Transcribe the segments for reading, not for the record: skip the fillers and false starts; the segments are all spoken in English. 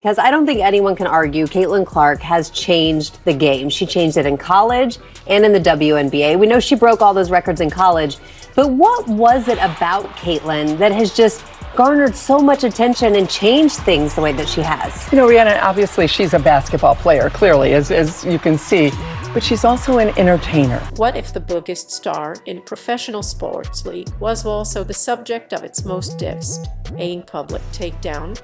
Because I don't think anyone can argue Caitlin Clark has changed the game. She changed it in college and in the WNBA. We know she broke all those records in college. But what was it about Caitlin that has just garnered so much attention and changed things the way that she has? You know, Rihanna, obviously she's a basketball player, clearly, as you can see. But she's also an entertainer. What if the biggest star in professional sports league was also the subject of its most devastating public takedown?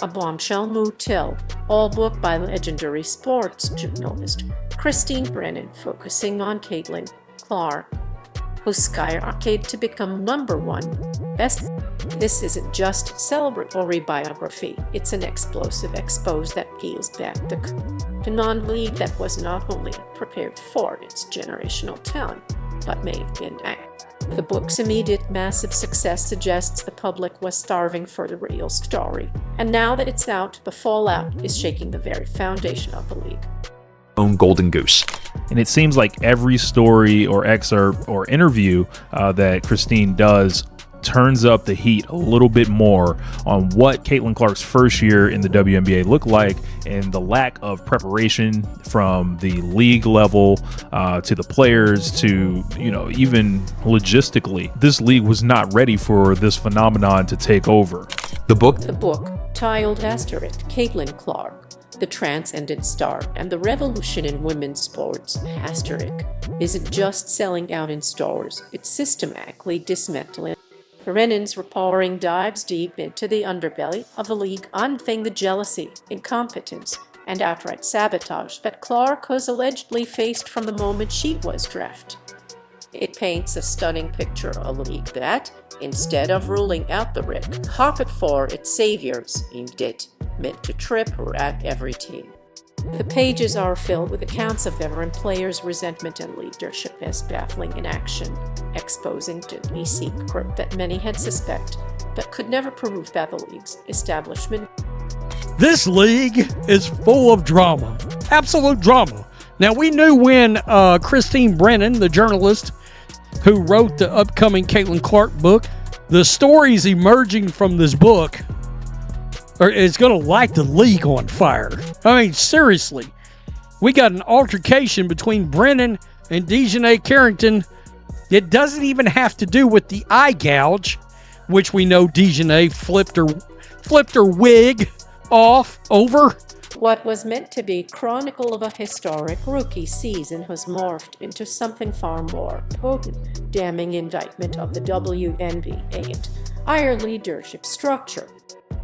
A bombshell motel, all booked by legendary sports journalist Christine Brennan, focusing on Caitlin Clark, who skyrocketed to become #1 best. This isn't just celebratory biography, it's an explosive expose that peels back the non-league that was not only prepared for its generational talent, but may have been the book's immediate massive success suggests the public was starving for the real story. And now that it's out, the fallout is shaking the very foundation of the league. Own golden goose. And it seems like every story or excerpt or interview that Christine does turns up the heat a little bit more on what Caitlin Clark's first year in the WNBA looked like and the lack of preparation from the league level to the players to, even logistically. This league was not ready for this phenomenon to take over. The book, titled Asterisk, Caitlin Clark, the transcendent star and the revolution in women's sports, Asterisk, isn't just selling out in stores, it's systematically dismantling. Brennan's reporting dives deep into the underbelly of the league, unearthing the jealousy, incompetence, and outright sabotage that Clark has allegedly faced from the moment she was drafted. It paints a stunning picture of a league that, instead of ruling out the red carpet for its saviors, instead meant to trip her at every team. The pages are filled with accounts of veteran players' resentment and leadership as baffling in action, exposing the secret that many had suspected but could never prove by the league's establishment. This league is full of drama, absolute drama. Now, we knew when Christine Brennan, the journalist who wrote the upcoming Caitlin Clark book, the stories emerging from this book is going to light the league on fire. I mean, seriously. We got an altercation between Brennan and Dejanay Carrington. It doesn't even have to do with the eye gouge, which we know Dejanay flipped her wig off over. What was meant to be chronicle of a historic rookie season has morphed into something far more potent, damning indictment of the WNBA and our leadership structure.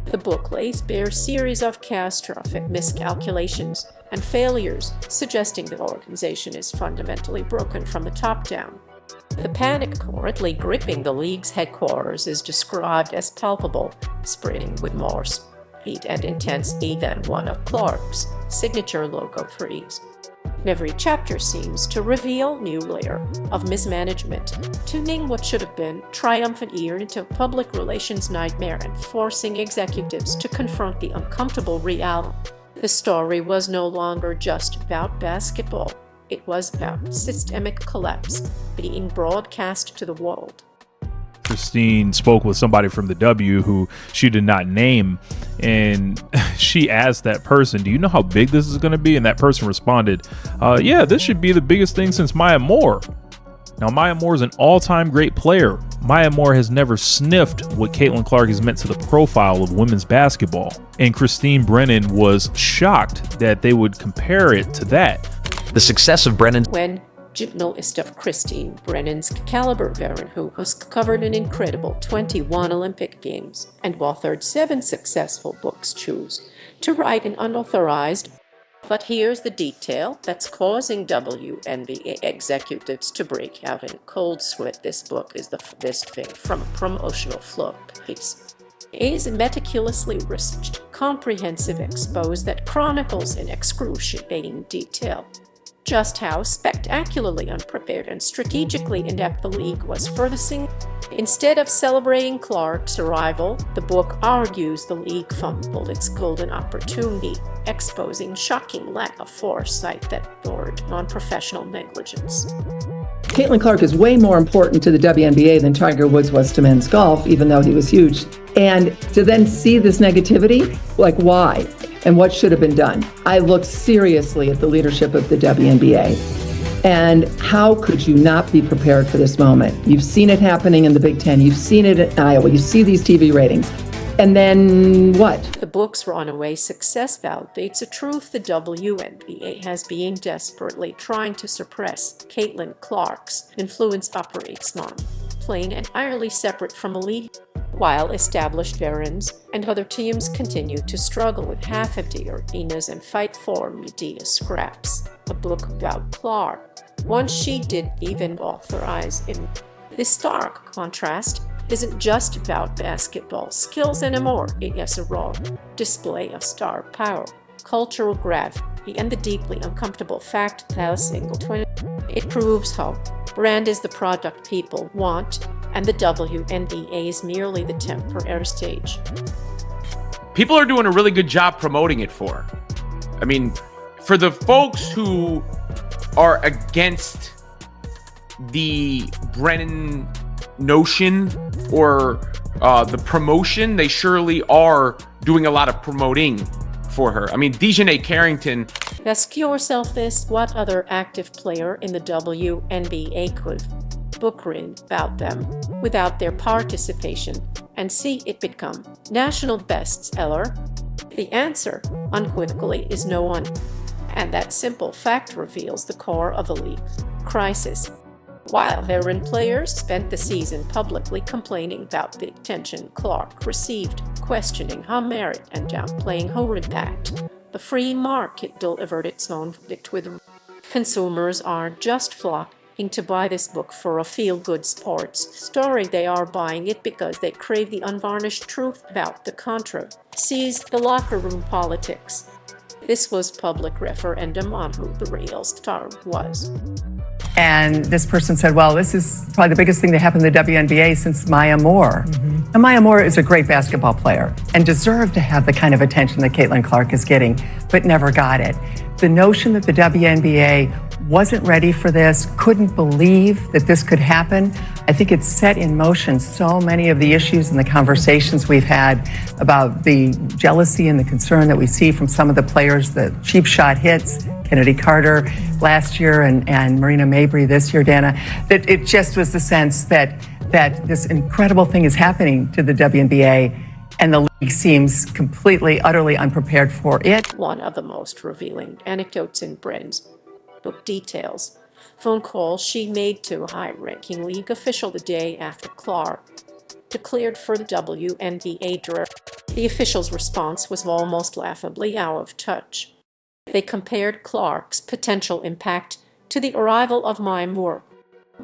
The book lays bare a series of catastrophic miscalculations and failures, suggesting the organization is fundamentally broken from the top down. The panic currently gripping the league's headquarters is described as palpable, spreading with more speed and intensity than one of Clark's signature logo freeze. Every chapter seems to reveal new layer of mismanagement, turning what should have been triumphant year into a public relations nightmare and forcing executives to confront the uncomfortable reality. The story was no longer just about basketball. It was about systemic collapse being broadcast to the world. Christine spoke with somebody from the W who she did not name, and she asked that person, do you know how big this is going to be? And that person responded, yeah, this should be the biggest thing since Maya Moore. Now, Maya Moore is an all-time great player. Maya Moore has never sniffed what Caitlin Clark has meant to the profile of women's basketball. And Christine Brennan was shocked that they would compare it to that. The success of Brennan. When journalist of Christine Brennan's caliber veteran who has covered an incredible 21 Olympic Games and authored 7 successful books choose to write an unauthorized. But here's the detail that's causing WNBA executives to break out in cold sweat. This book is the furthest thing from a promotional flop piece. It is a meticulously researched, comprehensive expose that chronicles in excruciating detail just how spectacularly unprepared and strategically inept the league was for the single. Instead of celebrating Clark's arrival, the book argues the league fumbled its golden opportunity, exposing shocking lack of foresight that bordered on professional negligence. Caitlin Clark is way more important to the WNBA than Tiger Woods was to men's golf, even though he was huge. And to then see this negativity, like why? and what should have been done. I looked seriously at the leadership of the WNBA. And how could you not be prepared for this moment? You've seen it happening in the Big Ten. You've seen it in Iowa. You see these TV ratings. And then what? The book's runaway success validates a truth the WNBA has been desperately trying to suppress. Caitlin Clark's influence operates non-plain and entirely separate from a league, while established veterans and other teams continue to struggle with half-empty arenas and fight for media scraps. A book about Clark, one she didn't even authorize in. This stark contrast isn't just about basketball skills anymore. It is a raw display of star power, cultural gravity, and the deeply uncomfortable fact that a single twin. It proves how brand is the product people want, and the WNBA is merely the temporary stage. People are doing a really good job promoting it for her. I mean, for the folks who are against the Brennan notion or the promotion, they surely are doing a lot of promoting for her. I mean, Dejanay Carrington. Ask yourself this: what other active player in the WNBA could book written about them without their participation and see it become national bestseller? The answer, unequivocally, is no one. And that simple fact reveals the core of the league's crisis. While veteran players spent the season publicly complaining about the attention Clark received, questioning her merit and downplaying her impact, the free market delivered its own verdict with consumers aren't just flocking to buy this book for a feel-good sports story. They are buying it because they crave the unvarnished truth about the controversies, the locker room politics. This was public referendum on who the real star was. And this person said, well, this is probably the biggest thing that happened in the WNBA since Maya Moore. And Maya Moore is a great basketball player and deserved to have the kind of attention that Caitlin Clark is getting, but never got it. The notion that the WNBA wasn't ready for this, couldn't believe that this could happen, I think it set in motion so many of the issues and the conversations we've had about the jealousy and the concern that we see from some of the players, the cheap shot hits, Kennedy Carter last year and Marina Mabry this year, Dana, that it just was the sense that this incredible thing is happening to the WNBA and the league seems completely, utterly unprepared for it. One of the most revealing anecdotes in Brennan's book details phone call she made to a high-ranking league official the day after Clark declared for the WNBA director. The official's response was almost laughably out of touch. They compared Clark's potential impact to the arrival of Maya Moore.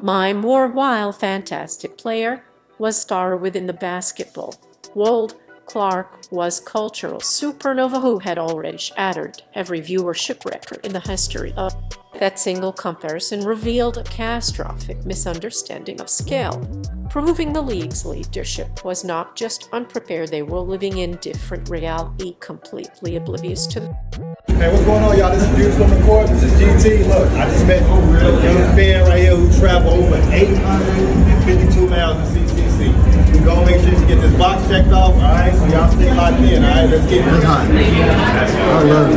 Maya Moore, while fantastic player, was star within the basketball world. Clark was cultural supernova who had already shattered every viewership record in the history of. That single comparison revealed a catastrophic misunderstanding of scale, proving the league's leadership was not just unprepared, they were living in different reality, completely oblivious to. Hey, what's going on, y'all? This is Juice from the court. This is GT. Look, I just met a young fan right here who traveled over 852 miles in CCC. We gonna make sure you get this box checked off, all right? So y'all stay locked in, all right? Let's get it. I love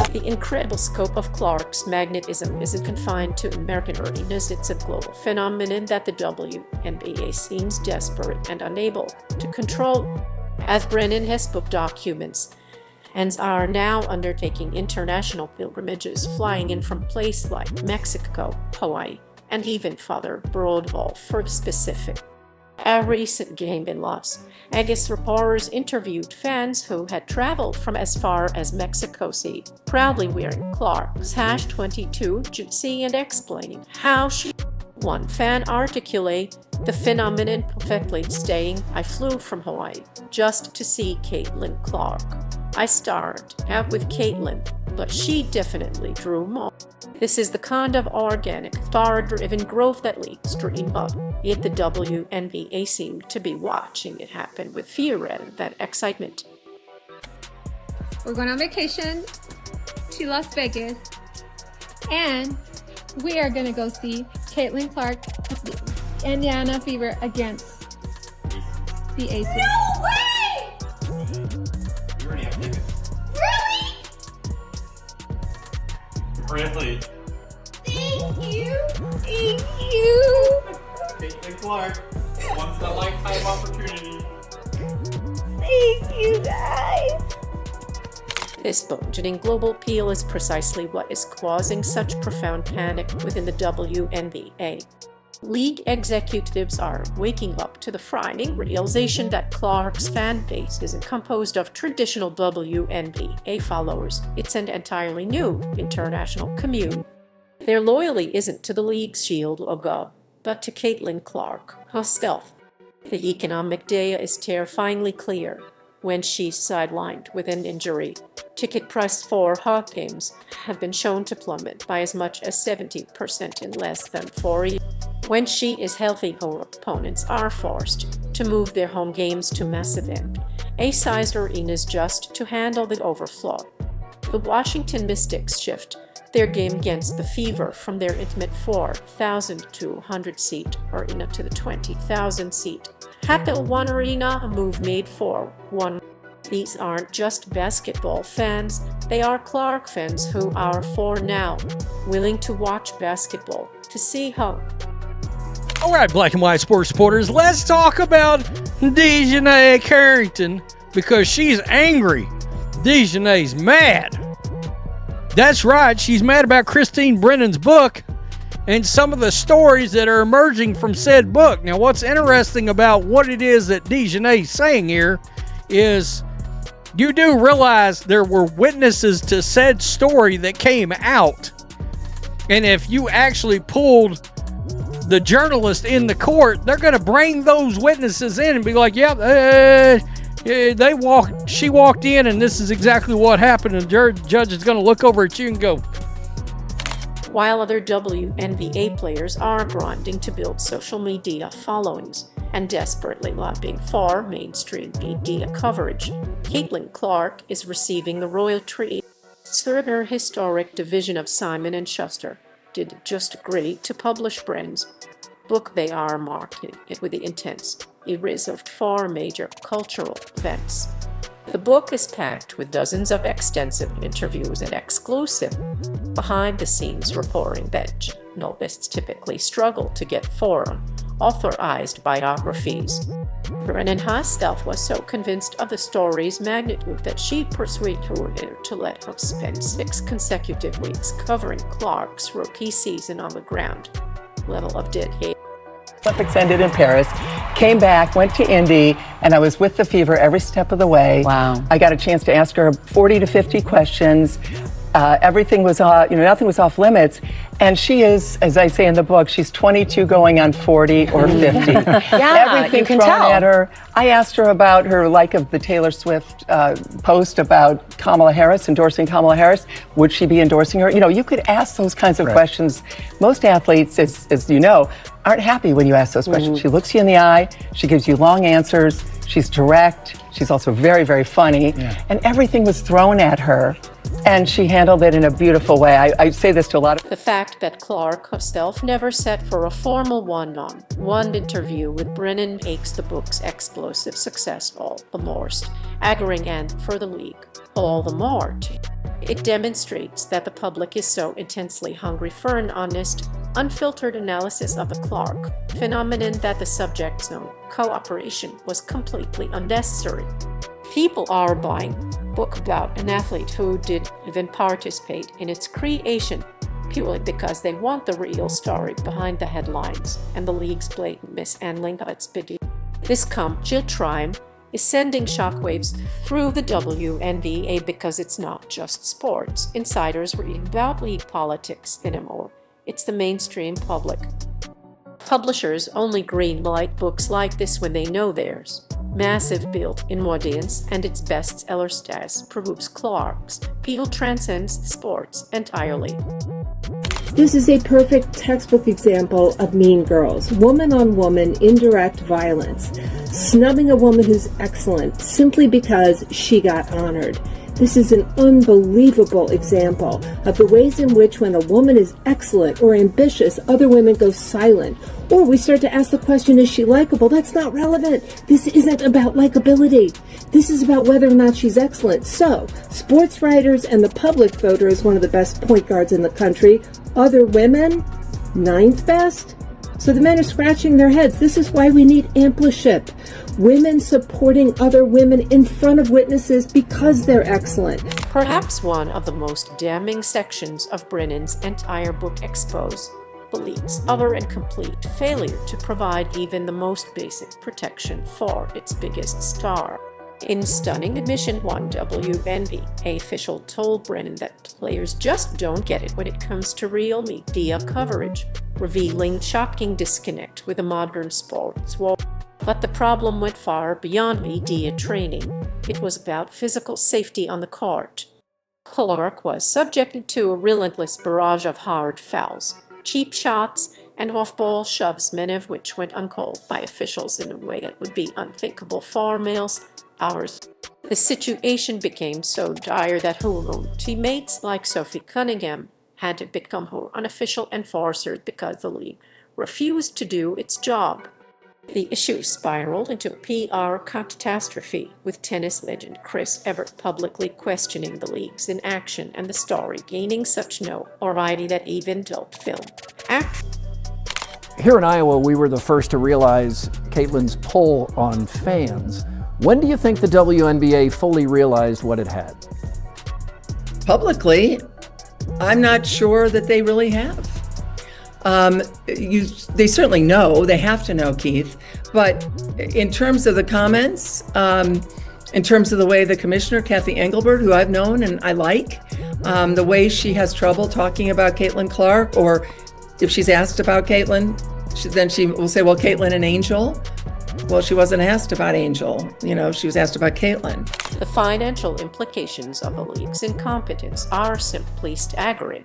it. The incredible scope of Clark's magnetism isn't confined to American arenas. It's a global phenomenon that the WNBA seems desperate and unable to control. As Brennan has book documents and are now undertaking international pilgrimages, flying in from places like Mexico, Hawaii, and even farther broadball for specific. A recent game in Las Vegas, reporters interviewed fans who had traveled from as far as Mexico City, proudly wearing Clark's #22 jersey and explaining how she. One fan articulated the phenomenon perfectly, stating, "I flew from Hawaii just to see Caitlin Clark. I started out with Caitlin, but she definitely drew more." This is the kind of organic, star-driven growth that leagues dream of, yet the WNBA seemed to be watching it happen with fear rather than excitement. We're going on vacation to Las Vegas, and we are going to go see Caitlin Clark at the Indiana Fever against the Aces. No way! Really? Thank you. Thank you. Caitlin Clark, once in a lifetime opportunity. Thank you, guys. This burgeoning global appeal is precisely what is causing such profound panic within the WNBA. League executives are waking up to the frightening realization that Clark's fan base isn't composed of traditional WNBA followers. It's an entirely new international community. Their loyalty isn't to the league's shield logo, but to Caitlin Clark herself. The economic data is terrifyingly clear. When she's sidelined with an injury, ticket prices for her games have been shown to plummet by as much as 70% in less than 4 years. When she is healthy, her opponents are forced to move their home games to massive NBA-sized arenas just to handle the overflow. The Washington Mystics shift their game against the Fever from their intimate 4,200-seat arena to the 20,000-seat Capital One Arena, a move made for one. These aren't just basketball fans, they are Clark fans who are for now willing to watch basketball to see how. All right, Black and White Sports supporters, let's talk about Dejanay Carrington because she's angry. Dejanay's mad. That's right, she's mad about Christine Brennan's book and some of the stories that are emerging from said book. Now, what's interesting about what it is that Dejanay's saying here is you do realize there were witnesses to said story that came out. And if you actually pulled the journalist in the court, they're going to bring those witnesses in and be like, she walked in and this is exactly what happened. And the judge is going to look over at you and go. While other WNBA players are grinding to build social media followings and desperately lobbying for mainstream media coverage, Caitlin Clark is receiving the royal treatment. Her historic division of Simon & Schuster did just agree to publish Brennan's book. They are marketing it with the intense reserved for major cultural events. The book is packed with dozens of extensive interviews and exclusive behind-the-scenes reporting that journalists typically struggle to get foreign authorized biographies. Brennan herself was so convinced of the story's magnitude that she persuaded her editor to let her spend 6 consecutive weeks covering Clark's rookie season on the ground level of dedication. Olympics ended in Paris, came back, went to Indy, and I was with the Fever every step of the way. Wow. I got a chance to ask her 40 to 50 questions. Everything was, nothing was off limits. And she is, as I say in the book, she's 22 going on 40 or 50. Everything you can thrown tell. at her. I asked her about her like of the Taylor Swift post about Kamala Harris, endorsing Kamala Harris. Would she be endorsing her? You know, you could ask those kinds of questions. Most athletes, as you know, aren't happy when you ask those questions. She looks you in the eye. She gives you long answers. She's direct. She's also very, very funny. And everything was thrown at her. And she handled it in a beautiful way. I say this to a lot of... The fact that Clark herself never set for a formal one-on-one interview with Brennan makes the book's explosive success all the more staggering, and for the league, all the more. It demonstrates that the public is so intensely hungry for an honest, unfiltered analysis of the Clark phenomenon that the subject's own cooperation was completely unnecessary. People are buying a book about an athlete who didn't even participate in its creation purely because they want the real story behind the headlines and the league's blatant mishandling of its big. This commercial triumph is sending shockwaves through the WNBA because it's not just sports insiders reading about league politics anymore. It's the mainstream public. Publishers only greenlight books like this when they know theirs massive built-in audience and its bestseller status proves Clark's appeal transcends sports entirely. This is a perfect textbook example of Mean Girls. Woman-on-woman indirect violence. Snubbing a woman who's excellent simply because she got honored. This is an unbelievable example of the ways in which when a woman is excellent or ambitious, other women go silent. Or we start to ask the question, is she likable? That's not relevant. This isn't about likability. This is about whether or not she's excellent. So, sports writers and the public voter is one of the best point guards in the country. Other women, 9th best? So the men are scratching their heads. This is why we need ampleship. Women supporting other women in front of witnesses because they're excellent. Perhaps one of the most damning sections of Brennan's entire book expose the league's utter and complete failure to provide even the most basic protection for its biggest star. In stunning admission, one WNBA official told Brennan that players just don't get it when it comes to real media coverage, revealing shocking disconnect with a modern sports world. But the problem went far beyond media training. It was about physical safety on the court. Clark was subjected to a relentless barrage of hard fouls, cheap shots, and off-ball shoves, many of which went uncalled by officials in a way that would be unthinkable for males hours. The situation became so dire that her own teammates like Sophie Cunningham had to become her unofficial enforcers because the league refused to do its job. The issue spiraled into a PR catastrophe, with tennis legend Chris Evert publicly questioning the league's inaction and the story gaining such notoriety that even adult film actors. Here in Iowa, we were the first to realize Caitlin's pull on fans. When do you think the WNBA fully realized what it had? Publicly, I'm not sure that they really have. They certainly know, they have to know, Keith, but in terms of the comments, in terms of the way the commissioner, Kathy Engelbert, who I've known and I like, the way she has trouble talking about Caitlin Clark, or if she's asked about Caitlin, then she will say, well, Caitlin and Angel. Well, she wasn't asked about Angel, she was asked about Caitlin. The financial implications of the league's incompetence are simply staggering.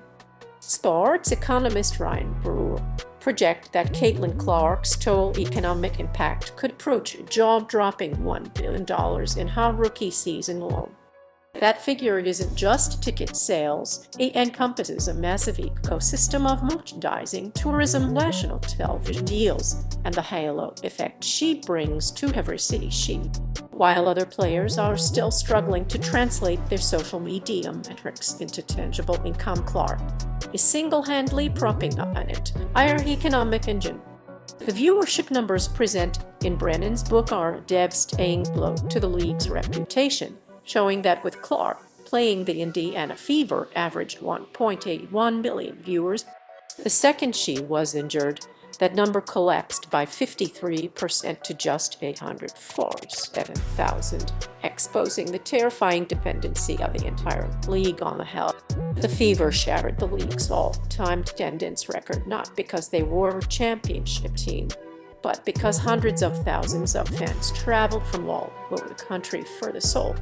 Sports economist Ryan Brewer projects that Caitlin Clark's total economic impact could approach a jaw-dropping $1 billion in her rookie season alone. That figure isn't just ticket sales, it encompasses a massive ecosystem of merchandising, tourism, national television deals, and the halo effect she brings to every city while other players are still struggling to translate their social media metrics into tangible income. Clark is single-handedly propping up an entire economic engine. The viewership numbers present in Brennan's book are a devastating blow to the league's reputation, showing that with Clark playing the Indiana Fever averaged 1.81 million viewers the second she was injured. That number collapsed by 53% to just 847,000, exposing the terrifying dependency of the entire league on the health. The Fever shattered the league's all-time attendance record, not because they were a championship team, but because hundreds of thousands of fans traveled from all over the country for the soul.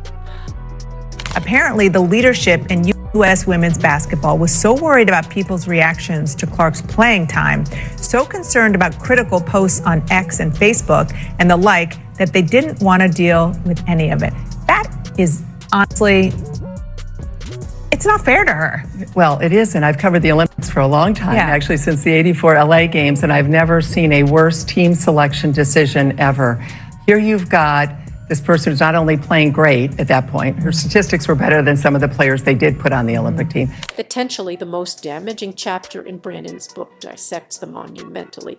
Apparently, the leadership in U.S. women's basketball was so worried about people's reactions to Clark's playing time, so concerned about critical posts on X and Facebook and the like, that they didn't want to deal with any of it. That is honestly, it's not fair to her. Well, it is, and I've covered the Olympics for a long time, actually since the '84 LA Games, and I've never seen a worse team selection decision ever. Here you've got this person who's not only playing great at that point, her statistics were better than some of the players they did put on the Olympic team. Potentially the most damaging chapter in Brennan's book dissects the monumentally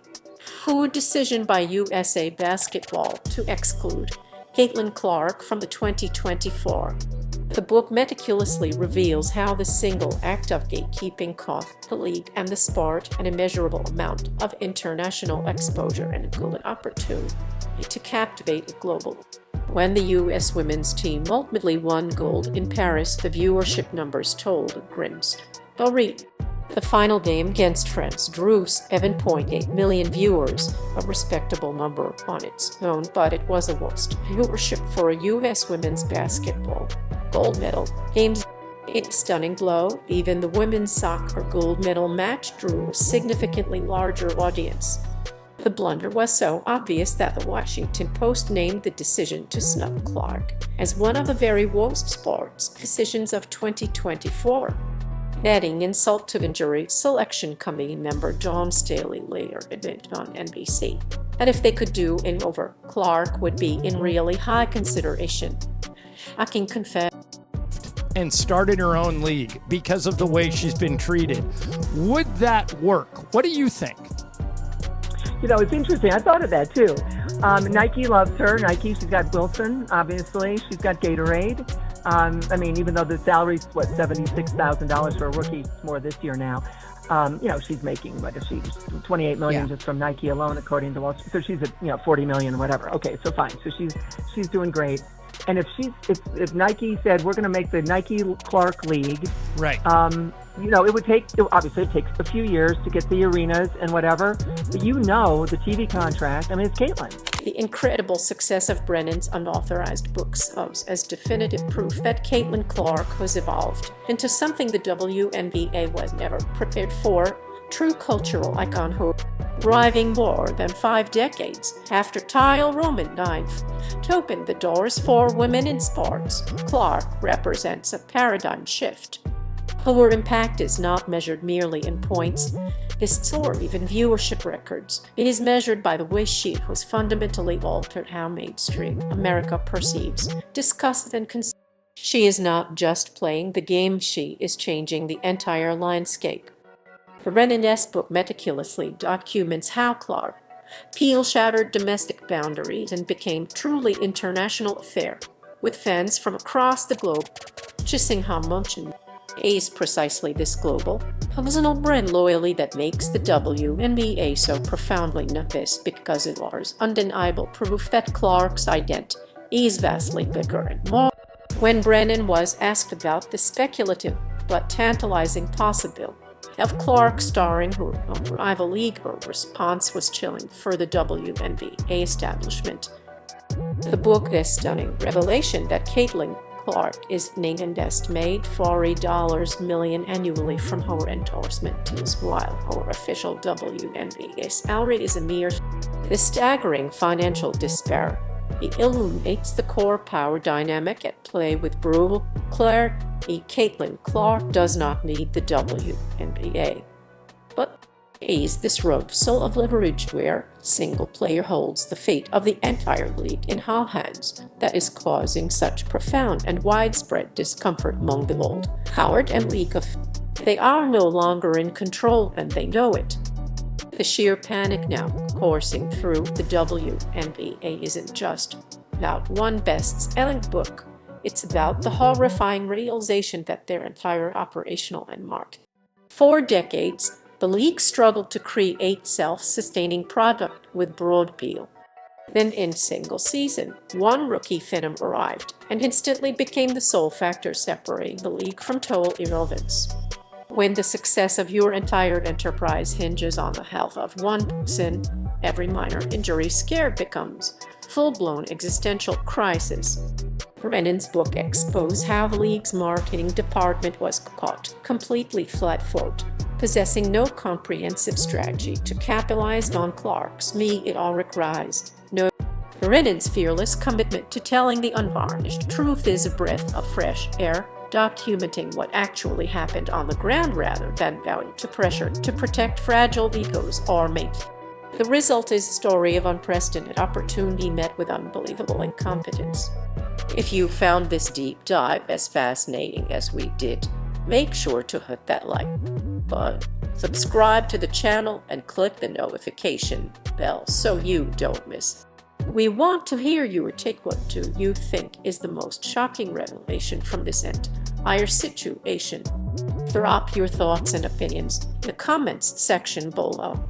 poor decision by USA Basketball to exclude Caitlin Clark from the 2024. The book meticulously reveals how the single act of gatekeeping cost the league and the sport an immeasurable amount of international exposure and a golden opportunity to captivate a global. When the U.S. women's team ultimately won gold in Paris, the viewership numbers told a grim story. The final game against France drew 7.8 million viewers, a respectable number on its own, but it was the worst viewership for a U.S. women's basketball gold medal games. In a stunning blow, even the women's soccer gold medal match drew a significantly larger audience. The blunder was so obvious that the Washington Post named the decision to snub Clark as one of the very worst sports decisions of 2024. Adding insult to injury, selection committee member John Staley later admitted on NBC that if they could do it over, Clark would be in really high consideration. I can confess. And started her own league because of the way she's been treated. Would that work? What do you think? You know, it's interesting. I thought of that too. Nike loves her. Nike, she's got Wilson, obviously. She's got Gatorade. I mean, even though the salary's, what, $76,000 for a rookie, more this year now. You know, she's making, what is she, $28 million just from Nike alone, according to Wall Street. So she's at, you know, $40 million or whatever. Okay, so fine. So she's doing great. And if Nike said we're going to make the Nike Clark League, right? You know, obviously it takes a few years to get the arenas and whatever, but you know the TV contract. I mean, it's Caitlin. The incredible success of Brennan's unauthorized book serves as definitive proof that Caitlin Clark has evolved into something the WNBA was never prepared for. True cultural icon who, arriving more than 5 decades after Tyle Roman died, to open the doors for women in sports. Clark represents a paradigm shift. Her impact is not measured merely in points, lists, or even viewership records. It is measured by the way she has fundamentally altered how mainstream America perceives, discusses, and considers. She is not just playing the game, she is changing the entire landscape. Brennan's book meticulously documents how Clark Peel shattered domestic boundaries and became a truly international affair, with fans from across the globe purchasing how much is precisely this global, personal brand loyalty that makes the WNBA so profoundly noticed, because it offers undeniable proof that Clark's identity is vastly bigger and more. When Brennan was asked about the speculative but tantalizing possibility of Clark starring her rival league, her response was chilling for the WNBA establishment. The book is a stunning revelation that Caitlin Clark is named and estimated $40 million annually from her endorsement deals, while her official WNBA salary is a mere. The staggering financial disparity illuminates the core power dynamic at play with brutal Clark. Caitlin Clark does not need the WNBA, but is this reversal of leverage where a single player holds the fate of the entire league in her hands that is causing such profound and widespread discomfort among the old Howard and League of. They are no longer in control, and they know it. The sheer panic now coursing through the WNBA isn't just about one best-selling book. It's about the horrifying realization that their entire operational and market. For decades, the league struggled to create self-sustaining product with broad appeal. Then in single season, one rookie phenom arrived and instantly became the sole factor separating the league from total irrelevance. When the success of your entire enterprise hinges on the health of one person, every minor injury scare becomes full-blown existential crisis. Brennan's book exposed how the league's marketing department was caught completely flat-footed, possessing no comprehensive strategy to capitalize on Clark's meteoric rise. No, Brennan's fearless commitment to telling the unvarnished truth is a breath of fresh air, documenting what actually happened on the ground rather than bowing to pressure to protect fragile egos or mates. The result is a story of unprecedented opportunity met with unbelievable incompetence. If you found this deep dive as fascinating as we did, make sure to hit that like button, subscribe to the channel, and click the notification bell so you don't miss. We want to hear your take. What do you think is the most shocking revelation from this entire situation? Drop your thoughts and opinions in the comments section below.